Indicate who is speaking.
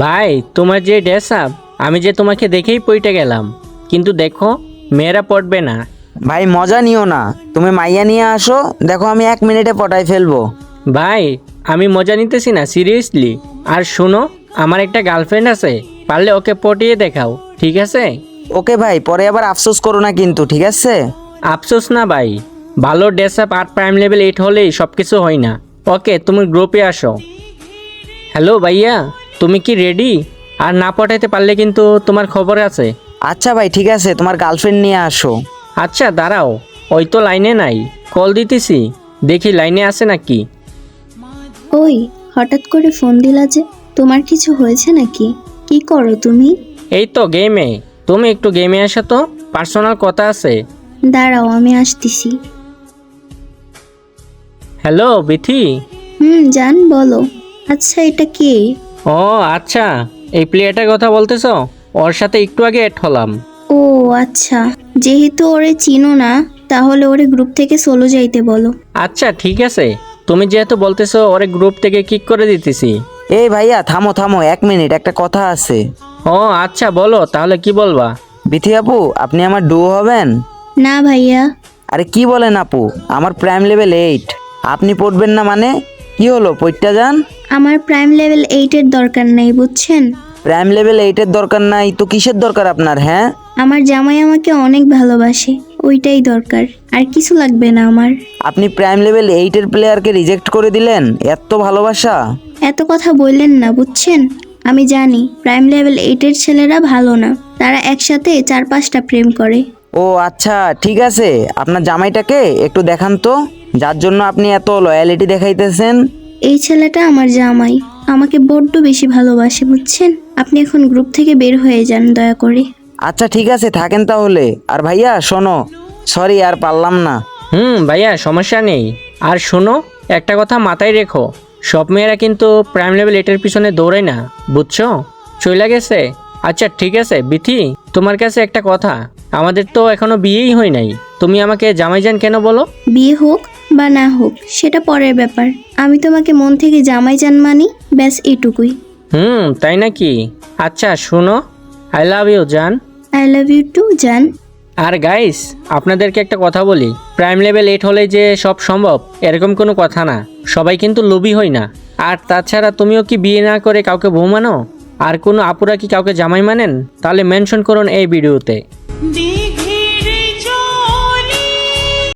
Speaker 1: ভাই তোমার যে ড্রেস আপ, আমি যে তোমাকে দেখেই পইটে গেলাম, কিন্তু দেখো মেয়েরা পড়বে না।
Speaker 2: ভাই মজা নিও না, তুমি মাইয়া নিয়ে আসো, দেখো আমি 1 মিনিটে পটাই ফেলবো।
Speaker 1: ভাই আমি মজা নিতেছি না, সিরিয়াসলি। আর শোনো, আমার একটা গার্লফ্রেন্ড আছে, পারলে ওকে পটিয়ে দেখাও, ঠিক আছে?
Speaker 2: ওকে ভাই, পরে আবার আফসোস করো না কিন্তু, ঠিক আছে?
Speaker 1: আফসোস না ভাই, ভালো ড্রেস আপ আর প্রাইম লেভেল 8 হলেই সব কিছু হয় না। ওকে, তুমি গ্রুপে আসো। হ্যালো ভাইয়া, তুমি কি রেডি? আর না পটাইতে পারলে কিন্তু তোমার খবর আছে।
Speaker 2: আচ্ছা ভাই ঠিক আছে, তোমার গার্লফ্রেন্ড নিয়ে আসো।
Speaker 1: আচ্ছা দাঁড়াও, ওই তো লাইনে নাই, কল দিতেছি, দেখি লাইনে আছে নাকি।
Speaker 3: ওই, হঠাৎ করে ফোন দিলা যে, তোমার কিছু হয়েছে নাকি? কি করো তুমি?
Speaker 1: এই তো গেমে। তুমি একটু গেমে আসো তো, পার্সোনাল কথা আছে।
Speaker 3: দাঁড়াও, আমি আসতেছি।
Speaker 1: হ্যালো বিথি।
Speaker 3: জান বলো। আচ্ছা, এটা কে?
Speaker 1: ও আচ্ছা, এই প্লেয়ারটার কথা বলতেছো? ওর সাথে একটু আগে এড হলাম।
Speaker 3: ও আচ্ছা, যেহেতু ওরে চিনো না, তাহলে ওরে গ্রুপ থেকে সোলো যাইতে বলো।
Speaker 1: আচ্ছা ঠিক আছে, তুমি যেহেতু বলতেছো, ওরে গ্রুপ থেকে কিক করে দিতেছি।
Speaker 2: এই ভাইয়া থামো থামো, 1 মিনিট, একটা কথা আছে।
Speaker 1: ও আচ্ছা বলো, তাহলে কি বলবা?
Speaker 2: বিথি আপু, আপনি আমার ডু হবেন?
Speaker 3: না ভাইয়া।
Speaker 2: আরে কি বলেন আপু, আমার প্রাইম লেভেল 8, আপনি পড়বেন না মানে? কি হলো, পড়তে যান।
Speaker 3: আমার প্রাইম লেভেল 8-এর দরকার নেই, বুঝছেন?
Speaker 2: প্রাইম লেভেল 8-এর দরকার নাই তো কিসের দরকার আপনার? হ্যাঁ,
Speaker 3: আমার জামাই আমাকে অনেক ভালোবাসে, ওইটাই দরকার, আর কিছু লাগবে না আমার।
Speaker 2: আপনি প্রাইম লেভেল 8-এর প্লেয়ারকে রিজেক্ট করে দিলেন, এত ভালোবাসা?
Speaker 3: এত কথা বললেন না, বুঝছেন? আমি জানি প্রাইম লেভেল 8-এর ছেলেরা ভালো না, তারা একসাথে 4-5টা প্রেম করে।
Speaker 2: ও আচ্ছা ঠিক আছে, আপনার জামাইটাকে একটু দেখান তো, যার জন্য আপনি এত লয়ালিটি দেখাইতেছেন।
Speaker 3: এই ছেলেটা আমার জামাই, আমাকে বড্ড বেশি ভালোবাসে, বুঝছেন? আপনি এখন গ্রুপ থেকে বের হয়ে যান দয়া করে।
Speaker 2: আচ্ছা ঠিক আছে, থাকেন তাহলে। আর ভাইয়া শোনো, সরি আর পারলাম না।
Speaker 1: ভাইয়া সমস্যা নেই। আর শোনো, একটা কথা মাথায় রেখো, সব মেয়েরা কিন্তু প্রাইম লেভেল 8-এর পিছনে দৌড়ায় না, বুঝছো? চইলা গেছে। আচ্ছা ঠিক আছে বিথি, তোমার কাছে একটা কথা, আমাদের তো এখনো বিয়েই হয় নাই, তুমি আমাকে জামাইজান কেন বলো?
Speaker 3: বিয়ে হোক বা না হোক সেটা পরের ব্যাপার, আমি তোমাকে মন থেকে জামাই জান মানি, ব্যাস এটুকুই।
Speaker 1: তাই নাকি? আচ্ছা শোনো, আই লাভ ইউ জান।
Speaker 3: আই লাভ ইউ টু জান।
Speaker 1: আর গাইস, আপনাদেরকে একটা কথা বলি, প্রাইম লেভেল 8 হলে যে সব সম্ভব এরকম কোনো কথা না, সবাই কিন্তু লোভী হয় না। আর তাছাড়া তুমিও কি বিয়ে না করে কাউকে বউ মানো? আর কোনো আপুরা কি কাউকে জামাই মানেন? তাহলে মেনশন করুন এই ভিডিওতে।